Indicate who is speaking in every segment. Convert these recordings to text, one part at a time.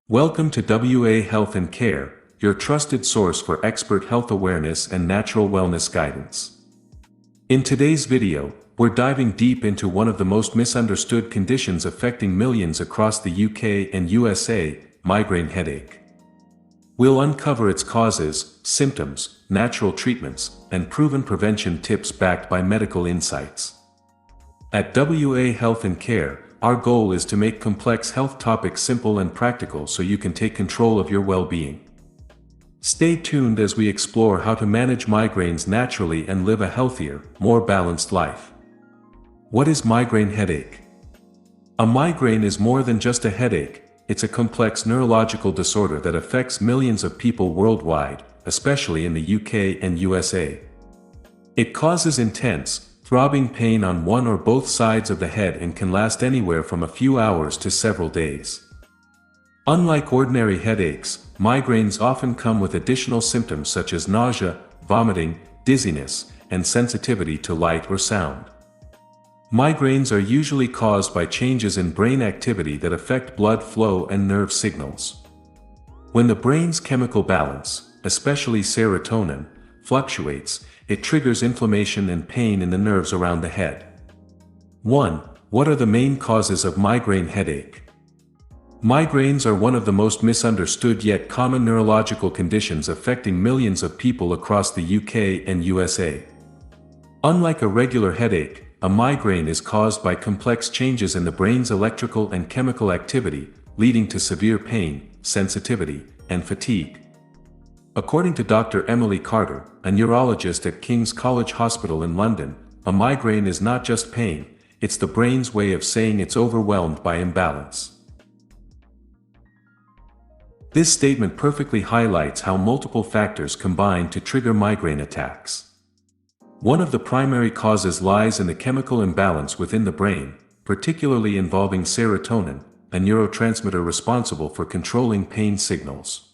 Speaker 1: Welcome to WA Health and Care, your trusted source for expert health awareness and natural wellness guidance. In today's video, we're diving deep into one of the most misunderstood conditions affecting millions across the UK and USA, migraine headache. We'll uncover its causes, symptoms, natural treatments, and proven prevention tips backed by medical insights. At WA Health and Care, our goal is to make complex health topics simple and practical so you can take control of your well-being. Stay tuned as we explore how to manage migraines naturally and live a healthier, more balanced life. What is migraine headache? A migraine is more than just a headache, it's a complex neurological disorder that affects millions of people worldwide, especially in the UK and USA. It causes intense, throbbing pain on one or both sides of the head and can last anywhere from a few hours to several days. Unlike ordinary headaches, migraines often come with additional symptoms such as nausea, vomiting, dizziness, and sensitivity to light or sound. Migraines are usually caused by changes in brain activity that affect blood flow and nerve signals. When the brain's chemical balance, especially serotonin, fluctuates, it triggers inflammation and pain in the nerves around the head. 1. What are the main causes of migraine headache? Migraines are one of the most misunderstood yet common neurological conditions affecting millions of people across the UK and USA. Unlike a regular headache, a migraine is caused by complex changes in the brain's electrical and chemical activity, leading to severe pain, sensitivity, and fatigue. According to Dr. Emily Carter, a neurologist at King's College Hospital in London, a migraine is not just pain, it's the brain's way of saying it's overwhelmed by imbalance. This statement perfectly highlights how multiple factors combine to trigger migraine attacks. One of the primary causes lies in the chemical imbalance within the brain, particularly involving serotonin, a neurotransmitter responsible for controlling pain signals.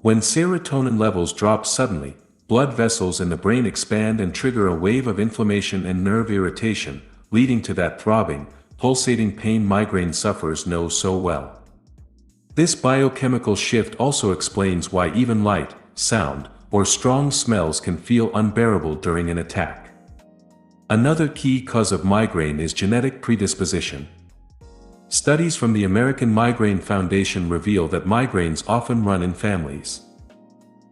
Speaker 1: When serotonin levels drop suddenly, blood vessels in the brain expand and trigger a wave of inflammation and nerve irritation, leading to that throbbing, pulsating pain migraine sufferers know so well. This biochemical shift also explains why even light, sound, or strong smells can feel unbearable during an attack. Another key cause of migraine is genetic predisposition. Studies from the American Migraine Foundation reveal that migraines often run in families.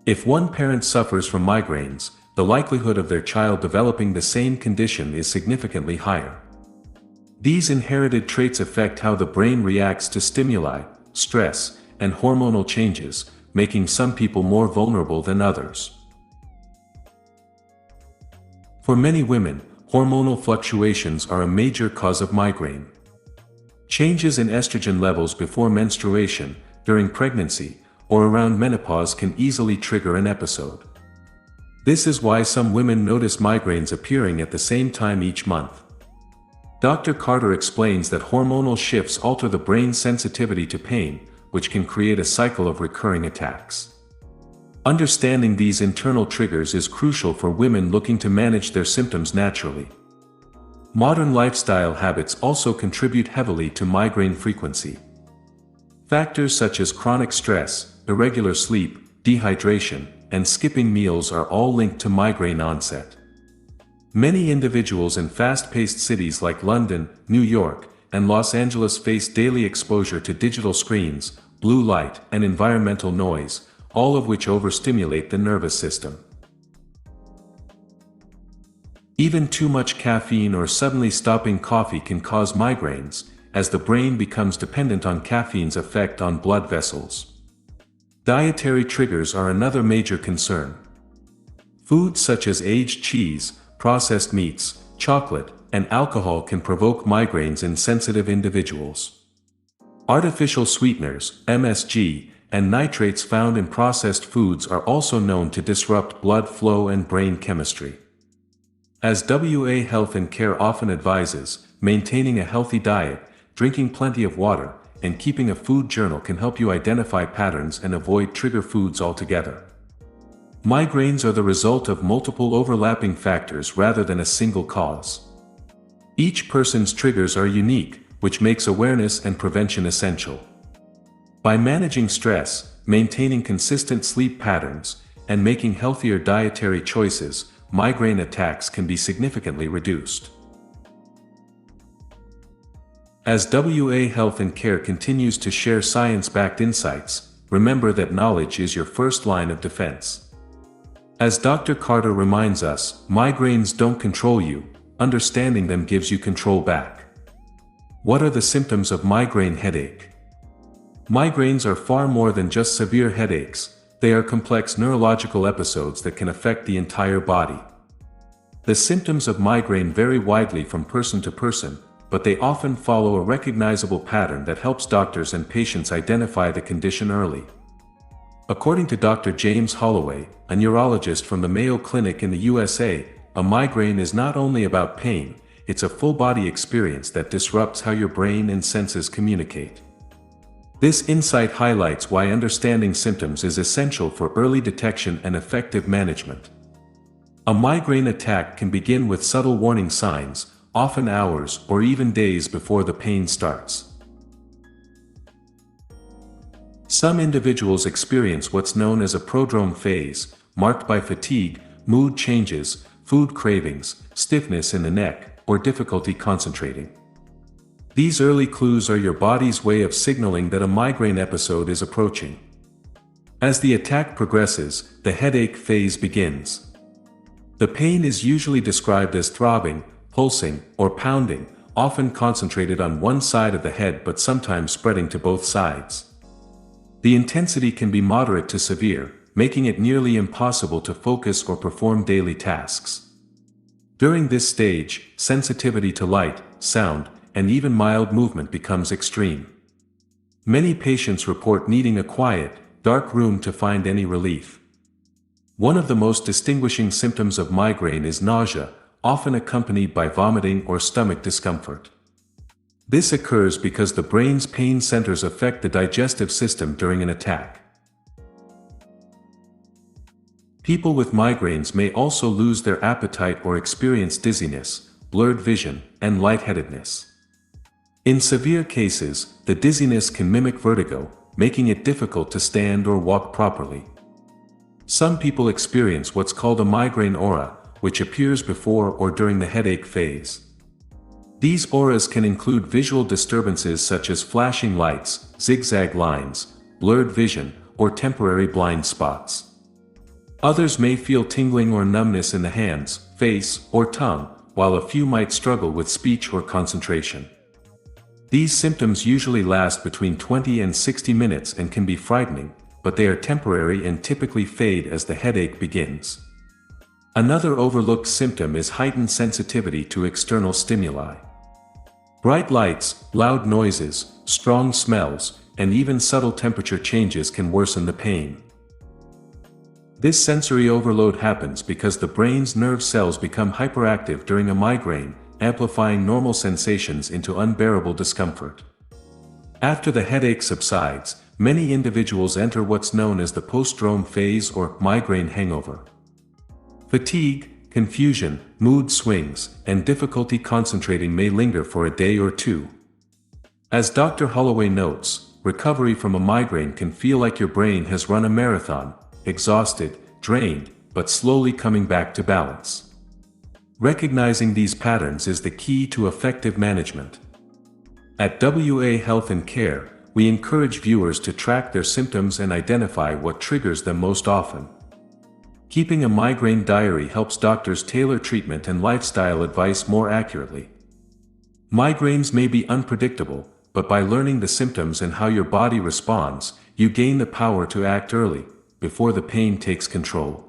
Speaker 1: If one parent suffers from migraines, the likelihood of their child developing the same condition is significantly higher. These inherited traits affect how the brain reacts to stimuli, stress, and hormonal changes, making some people more vulnerable than others. For many women, hormonal fluctuations are a major cause of migraine. Changes in estrogen levels before menstruation, during pregnancy, or around menopause can easily trigger an episode. This is why some women notice migraines appearing at the same time each month. Dr. Carter explains that hormonal shifts alter the brain's sensitivity to pain, which can create a cycle of recurring attacks. Understanding these internal triggers is crucial for women looking to manage their symptoms naturally. Modern lifestyle habits also contribute heavily to migraine frequency. Factors such as chronic stress, irregular sleep, dehydration, and skipping meals are all linked to migraine onset. Many individuals in fast-paced cities like London, New York, and Los Angeles face daily exposure to digital screens, blue light, and environmental noise, all of which overstimulate the nervous system. Even too much caffeine or suddenly stopping coffee can cause migraines, as the brain becomes dependent on caffeine's effect on blood vessels. Dietary triggers are another major concern. Foods such as aged cheese, processed meats, chocolate, and alcohol can provoke migraines in sensitive individuals. Artificial sweeteners, MSG, and nitrates found in processed foods are also known to disrupt blood flow and brain chemistry. As WA Health and Care often advises, maintaining a healthy diet, drinking plenty of water, and keeping a food journal can help you identify patterns and avoid trigger foods altogether. Migraines are the result of multiple overlapping factors rather than a single cause. Each person's triggers are unique, which makes awareness and prevention essential. By managing stress, maintaining consistent sleep patterns, and making healthier dietary choices, migraine attacks can be significantly reduced. As WA Health and Care continues to share science-backed insights, remember that knowledge is your first line of defense. As Dr. Carter reminds us, migraines don't control you, understanding them gives you control back. What are the symptoms of migraine headache? Migraines are far more than just severe headaches. They are complex neurological episodes that can affect the entire body. The symptoms of migraine vary widely from person to person, but they often follow a recognizable pattern that helps doctors and patients identify the condition early. According to Dr. James Holloway, a neurologist from the Mayo Clinic in the USA, a migraine is not only about pain, it's a full-body experience that disrupts how your brain and senses communicate. This insight highlights why understanding symptoms is essential for early detection and effective management. A migraine attack can begin with subtle warning signs, often hours or even days before the pain starts. Some individuals experience what's known as a prodrome phase, marked by fatigue, mood changes, food cravings, stiffness in the neck, or difficulty concentrating. These early clues are your body's way of signaling that a migraine episode is approaching. As the attack progresses, the headache phase begins. The pain is usually described as throbbing, pulsing, or pounding, often concentrated on one side of the head but sometimes spreading to both sides. The intensity can be moderate to severe, making it nearly impossible to focus or perform daily tasks. During this stage, sensitivity to light, sound, and even mild movement becomes extreme. Many patients report needing a quiet, dark room to find any relief. One of the most distinguishing symptoms of migraine is nausea, often accompanied by vomiting or stomach discomfort. This occurs because the brain's pain centers affect the digestive system during an attack. People with migraines may also lose their appetite or experience dizziness, blurred vision, and lightheadedness. In severe cases, the dizziness can mimic vertigo, making it difficult to stand or walk properly. Some people experience what's called a migraine aura, which appears before or during the headache phase. These auras can include visual disturbances such as flashing lights, zigzag lines, blurred vision, or temporary blind spots. Others may feel tingling or numbness in the hands, face, or tongue, while a few might struggle with speech or concentration. These symptoms usually last between 20 and 60 minutes and can be frightening, but they are temporary and typically fade as the headache begins. Another overlooked symptom is heightened sensitivity to external stimuli. Bright lights, loud noises, strong smells, and even subtle temperature changes can worsen the pain. This sensory overload happens because the brain's nerve cells become hyperactive during a migraine, amplifying normal sensations into unbearable discomfort. After the headache subsides, many individuals enter what's known as the postdrome phase or migraine hangover. Fatigue, confusion, mood swings, and difficulty concentrating may linger for a day or two. As Dr. Holloway notes, recovery from a migraine can feel like your brain has run a marathon, exhausted, drained, but slowly coming back to balance. Recognizing these patterns is the key to effective management. At WA Health and Care, we encourage viewers to track their symptoms and identify what triggers them most often. Keeping a migraine diary helps doctors tailor treatment and lifestyle advice more accurately. Migraines may be unpredictable, but by learning the symptoms and how your body responds, you gain the power to act early, before the pain takes control.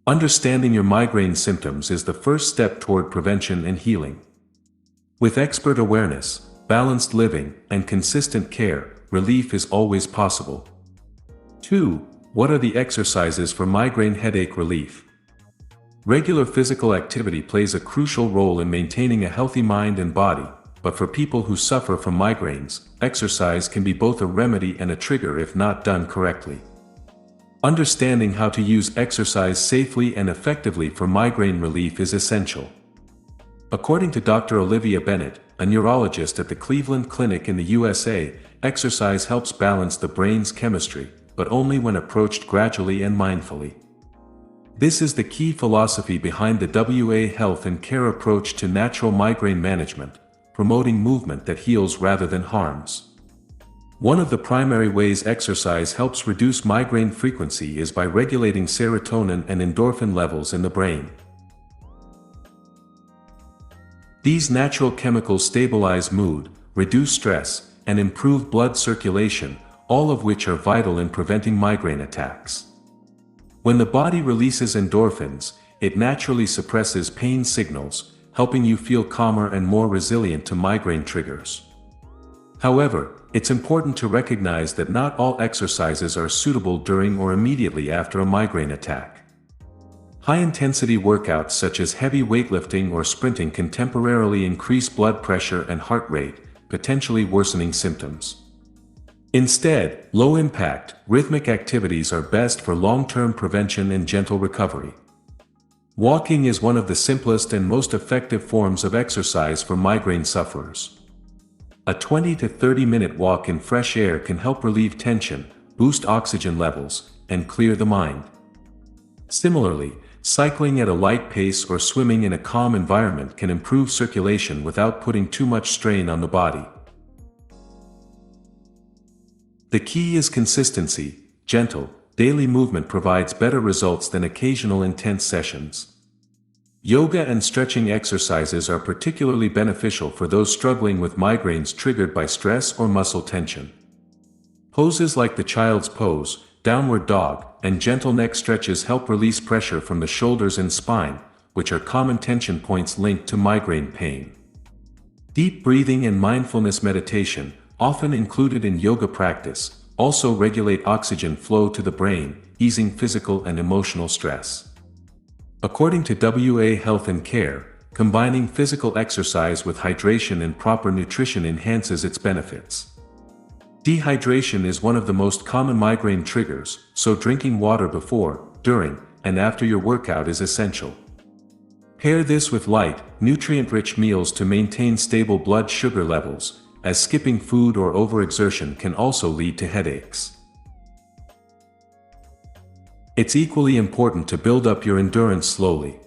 Speaker 1: Understanding your migraine symptoms is the first step toward prevention and healing. With expert awareness, balanced living, and consistent care, relief is always possible. 2. What are the exercises for migraine headache relief? Regular physical activity plays a crucial role in maintaining a healthy mind and body, but for people who suffer from migraines, exercise can be both a remedy and a trigger if not done correctly. Understanding how to use exercise safely and effectively for migraine relief is essential. According to Dr. Olivia Bennett, a neurologist at the Cleveland Clinic in the USA, exercise helps balance the brain's chemistry, but only when approached gradually and mindfully. This is the key philosophy behind the WA Health and Care approach to natural migraine management, promoting movement that heals rather than harms. One of the primary ways exercise helps reduce migraine frequency is by regulating serotonin and endorphin levels in the brain. These natural chemicals stabilize mood, reduce stress, and improve blood circulation, all of which are vital in preventing migraine attacks. When the body releases endorphins, it naturally suppresses pain signals, helping you feel calmer and more resilient to migraine triggers. However, it's important to recognize that not all exercises are suitable during or immediately after a migraine attack. High-intensity workouts such as heavy weightlifting or sprinting can temporarily increase blood pressure and heart rate, potentially worsening symptoms. Instead, low-impact, rhythmic activities are best for long-term prevention and gentle recovery. Walking is one of the simplest and most effective forms of exercise for migraine sufferers. A 20 to 30-minute walk in fresh air can help relieve tension, boost oxygen levels, and clear the mind. Similarly, cycling at a light pace or swimming in a calm environment can improve circulation without putting too much strain on the body. The key is consistency. Gentle, daily movement provides better results than occasional intense sessions. Yoga and stretching exercises are particularly beneficial for those struggling with migraines triggered by stress or muscle tension. Poses like the child's pose, downward dog, and gentle neck stretches help release pressure from the shoulders and spine, which are common tension points linked to migraine pain. Deep breathing and mindfulness meditation, often included in yoga practice, also regulate oxygen flow to the brain, easing physical and emotional stress. According to WA Health and Care, combining physical exercise with hydration and proper nutrition enhances its benefits. Dehydration is one of the most common migraine triggers, so drinking water before, during, and after your workout is essential. Pair this with light, nutrient-rich meals to maintain stable blood sugar levels, as skipping food or overexertion can also lead to headaches. It's equally important to build up your endurance slowly.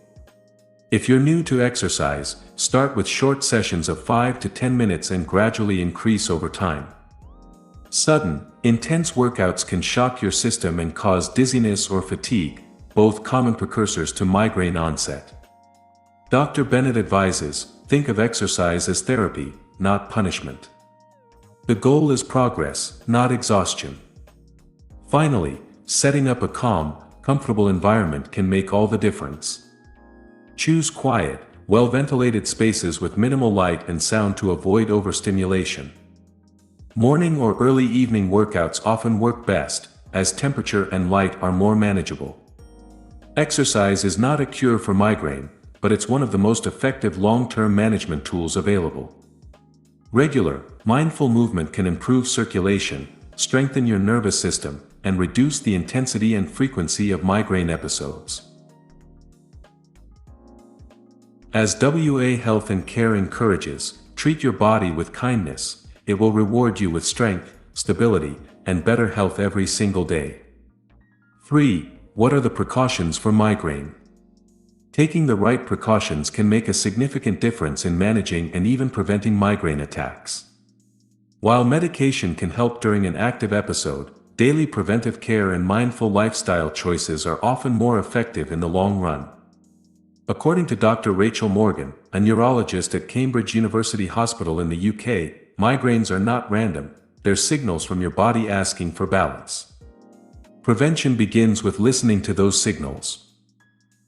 Speaker 1: If you're new to exercise, start with short sessions of 5 to 10 minutes and gradually increase over time. Sudden, intense workouts can shock your system and cause dizziness or fatigue, both common precursors to migraine onset. Dr. Bennett advises, think of exercise as therapy, not punishment. The goal is progress, not exhaustion. Finally, setting up a calm, comfortable environment can make all the difference. Choose quiet, well-ventilated spaces with minimal light and sound to avoid overstimulation. Morning or early evening workouts often work best, as temperature and light are more manageable. Exercise is not a cure for migraine, but it's one of the most effective long-term management tools available. Regular, mindful movement can improve circulation, strengthen your nervous system, and reduce the intensity and frequency of migraine episodes. As WA Health and Care encourages, treat your body with kindness. It will reward you with strength, stability, and better health every single day. 3. What are the precautions for migraine? Taking the right precautions can make a significant difference in managing and even preventing migraine attacks. While medication can help during an active episode, daily preventive care and mindful lifestyle choices are often more effective in the long run. According to Dr. Rachel Morgan, a neurologist at Cambridge University Hospital in the UK, migraines are not random, they're signals from your body asking for balance. Prevention begins with listening to those signals.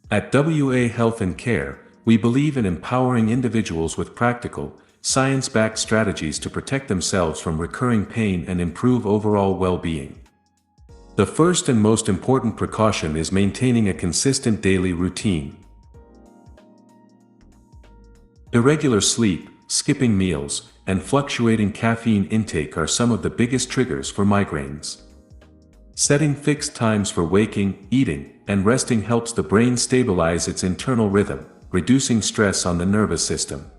Speaker 1: At WA Health and Care, we believe in empowering individuals with practical, science-backed strategies to protect themselves from recurring pain and improve overall well-being. The first and most important precaution is maintaining a consistent daily routine. Irregular sleep, skipping meals, and fluctuating caffeine intake are some of the biggest triggers for migraines. Setting fixed times for waking, eating, and resting helps the brain stabilize its internal rhythm, reducing stress on the nervous system.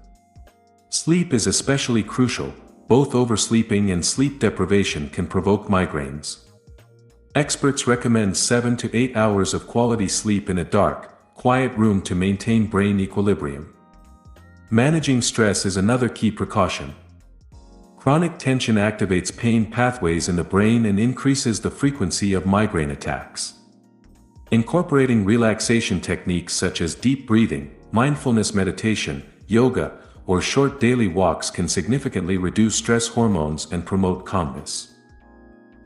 Speaker 1: Sleep is especially crucial. Both oversleeping and sleep deprivation can provoke migraines. Experts recommend 7 to 8 hours of quality sleep in a dark, quiet room to maintain brain equilibrium. Managing stress is another key precaution. Chronic tension activates pain pathways in the brain and increases the frequency of migraine attacks. Incorporating relaxation techniques such as deep breathing, mindfulness meditation, yoga, or short daily walks can significantly reduce stress hormones and promote calmness.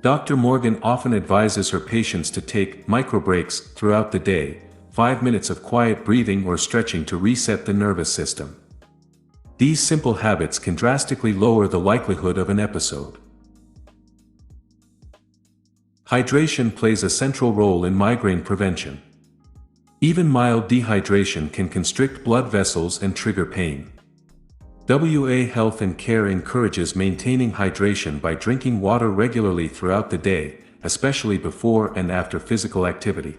Speaker 1: Dr. Morgan often advises her patients to take micro breaks throughout the day, 5 minutes of quiet breathing or stretching to reset the nervous system. These simple habits can drastically lower the likelihood of an episode. Hydration plays a central role in migraine prevention. Even mild dehydration can constrict blood vessels and trigger pain. WA Health and Care encourages maintaining hydration by drinking water regularly throughout the day, especially before and after physical activity.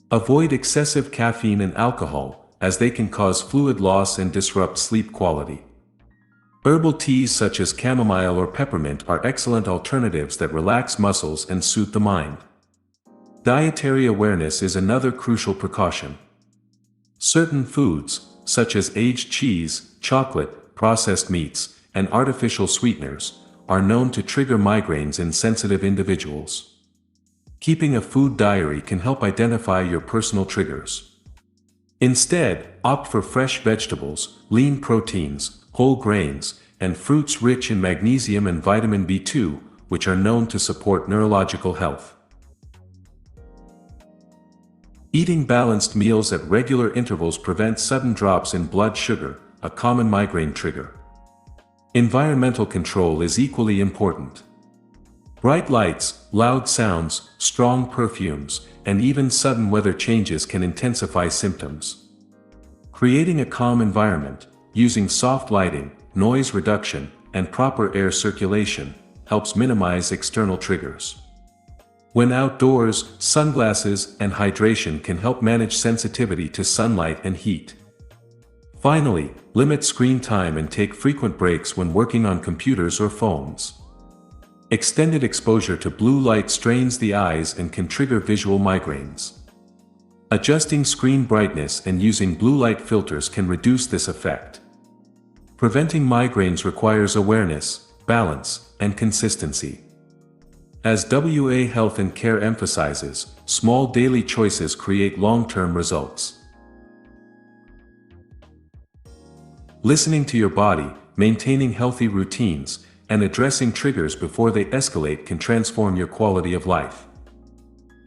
Speaker 1: Avoid excessive caffeine and alcohol, as they can cause fluid loss and disrupt sleep quality. Herbal teas such as chamomile or peppermint are excellent alternatives that relax muscles and soothe the mind. Dietary awareness is another crucial precaution. Certain foods, such as aged cheese, chocolate, processed meats, and artificial sweeteners, are known to trigger migraines in sensitive individuals. Keeping a food diary can help identify your personal triggers. Instead, opt for fresh vegetables, lean proteins, whole grains, and fruits rich in magnesium and vitamin B2, which are known to support neurological health. Eating balanced meals at regular intervals prevents sudden drops in blood sugar, a common migraine trigger. Environmental control is equally important. Bright lights, loud sounds, strong perfumes, and even sudden weather changes can intensify symptoms. Creating a calm environment, using soft lighting, noise reduction, and proper air circulation, helps minimize external triggers. When outdoors, sunglasses and hydration can help manage sensitivity to sunlight and heat. Finally, limit screen time and take frequent breaks when working on computers or phones. Extended exposure to blue light strains the eyes and can trigger visual migraines. Adjusting screen brightness and using blue light filters can reduce this effect. Preventing migraines requires awareness, balance, and consistency. As WA Health and Care emphasizes, small daily choices create long-term results. Listening to your body, maintaining healthy routines, and addressing triggers before they escalate can transform your quality of life.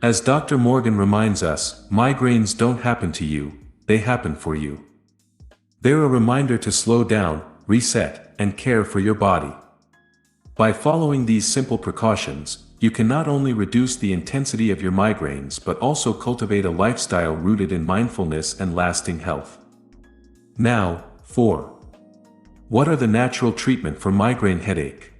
Speaker 1: As Dr. Morgan reminds us, migraines don't happen to you, they happen for you. They're a reminder to slow down, reset, and care for your body. By following these simple precautions, you can not only reduce the intensity of your migraines but also cultivate a lifestyle rooted in mindfulness and lasting health. Now, 4. What are the natural treatment for migraine headache?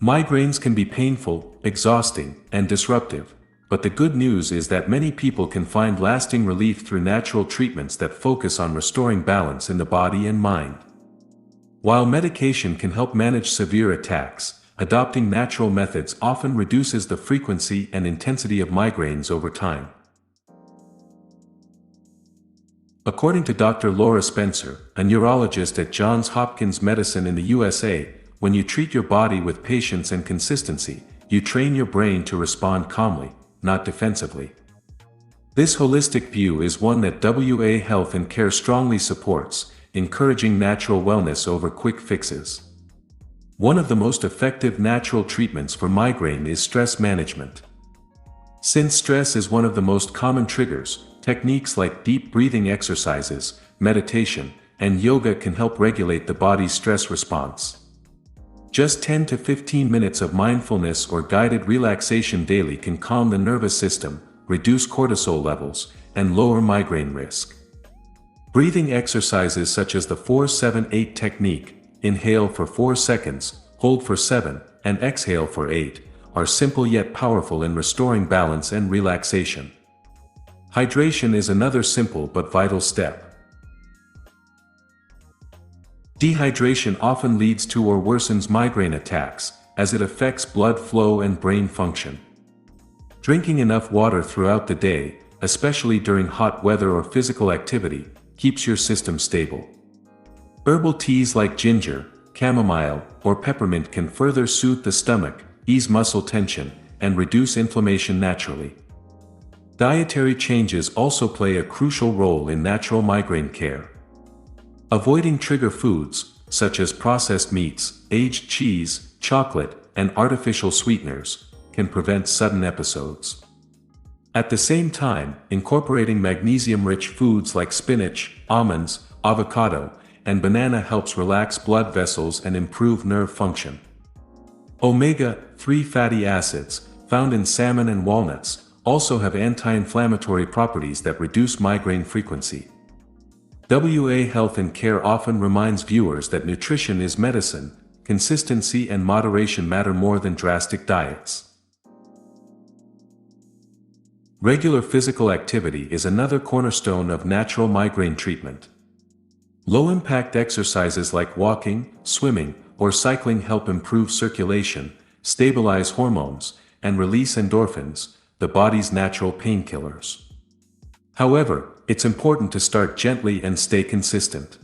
Speaker 1: Migraines can be painful, exhausting, and disruptive, but the good news is that many people can find lasting relief through natural treatments that focus on restoring balance in the body and mind. While medication can help manage severe attacks, adopting natural methods often reduces the frequency and intensity of migraines over time. According to Dr. Laura Spencer, a neurologist at Johns Hopkins Medicine in the USA, when you treat your body with patience and consistency, you train your brain to respond calmly, not defensively. This holistic view is one that WA Health and Care strongly supports, encouraging natural wellness over quick fixes. One of the most effective natural treatments for migraine is stress management. Since stress is one of the most common triggers, techniques like deep breathing exercises, meditation, and yoga can help regulate the body's stress response. Just 10 to 15 minutes of mindfulness or guided relaxation daily can calm the nervous system, reduce cortisol levels, and lower migraine risk. Breathing exercises such as the 4-7-8 technique, inhale for 4 seconds, hold for 7, and exhale for 8, are simple yet powerful in restoring balance and relaxation. Hydration is another simple but vital step. Dehydration often leads to or worsens migraine attacks, as it affects blood flow and brain function. Drinking enough water throughout the day, especially during hot weather or physical activity, keeps your system stable. Herbal teas like ginger, chamomile, or peppermint can further soothe the stomach, ease muscle tension, and reduce inflammation naturally. Dietary changes also play a crucial role in natural migraine care. Avoiding trigger foods, such as processed meats, aged cheese, chocolate, and artificial sweeteners, can prevent sudden episodes. At the same time, incorporating magnesium-rich foods like spinach, almonds, avocado, and banana helps relax blood vessels and improve nerve function. Omega-3 fatty acids, found in salmon and walnuts, also have anti-inflammatory properties that reduce migraine frequency. WA Health and Care often reminds viewers that nutrition is medicine, consistency and moderation matter more than drastic diets. Regular physical activity is another cornerstone of natural migraine treatment. Low-impact exercises like walking, swimming, or cycling help improve circulation, stabilize hormones, and release endorphins, the body's natural painkillers. However, it's important to start gently and stay consistent.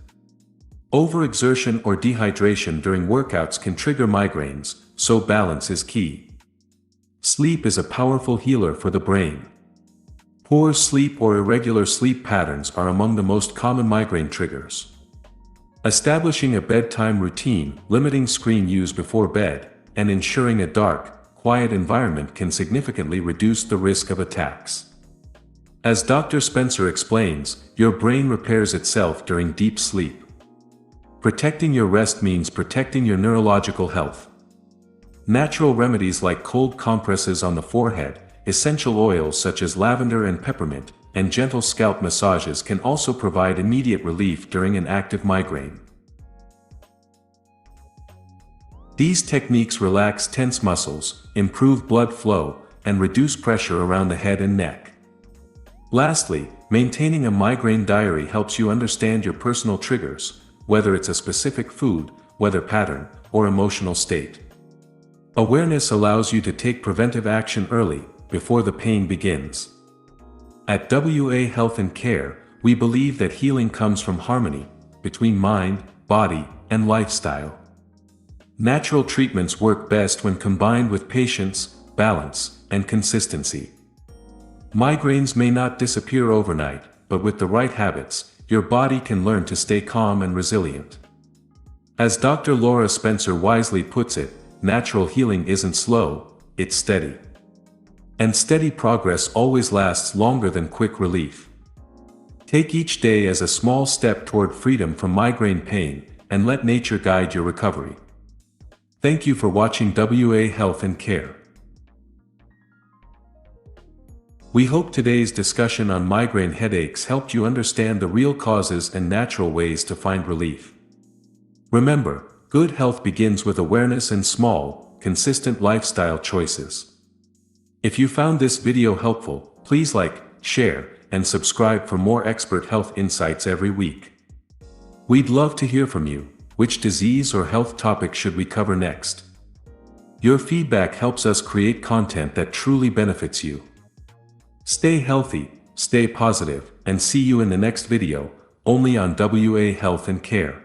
Speaker 1: Overexertion or dehydration during workouts can trigger migraines, so balance is key. Sleep is a powerful healer for the brain. Poor sleep or irregular sleep patterns are among the most common migraine triggers. Establishing a bedtime routine, limiting screen use before bed, and ensuring a dark, quiet environment can significantly reduce the risk of attacks. As Dr. Spencer explains, your brain repairs itself during deep sleep. Protecting your rest means protecting your neurological health. Natural remedies like cold compresses on the forehead, essential oils such as lavender and peppermint, and gentle scalp massages can also provide immediate relief during an active migraine. These techniques relax tense muscles, improve blood flow, and reduce pressure around the head and neck. Lastly, maintaining a migraine diary helps you understand your personal triggers, whether it's a specific food, weather pattern, or emotional state. Awareness allows you to take preventive action early, before the pain begins. At WA Health and Care, we believe that healing comes from harmony between mind, body, and lifestyle. Natural treatments work best when combined with patience, balance, and consistency. Migraines may not disappear overnight, but with the right habits, your body can learn to stay calm and resilient. As Dr. Laura Spencer wisely puts it, natural healing isn't slow, it's steady. And steady progress always lasts longer than quick relief. Take each day as a small step toward freedom from migraine pain, and let nature guide your recovery. Thank you for watching WA Health and Care. We hope today's discussion on migraine headaches helped you understand the real causes and natural ways to find relief. Remember, good health begins with awareness and small, consistent lifestyle choices. If you found this video helpful, please like, share, and subscribe for more expert health insights every week. We'd love to hear from you. Which disease or health topic should we cover next? Your feedback helps us create content that truly benefits you. Stay healthy, stay positive, and see you in the next video, only on WA Health and Care.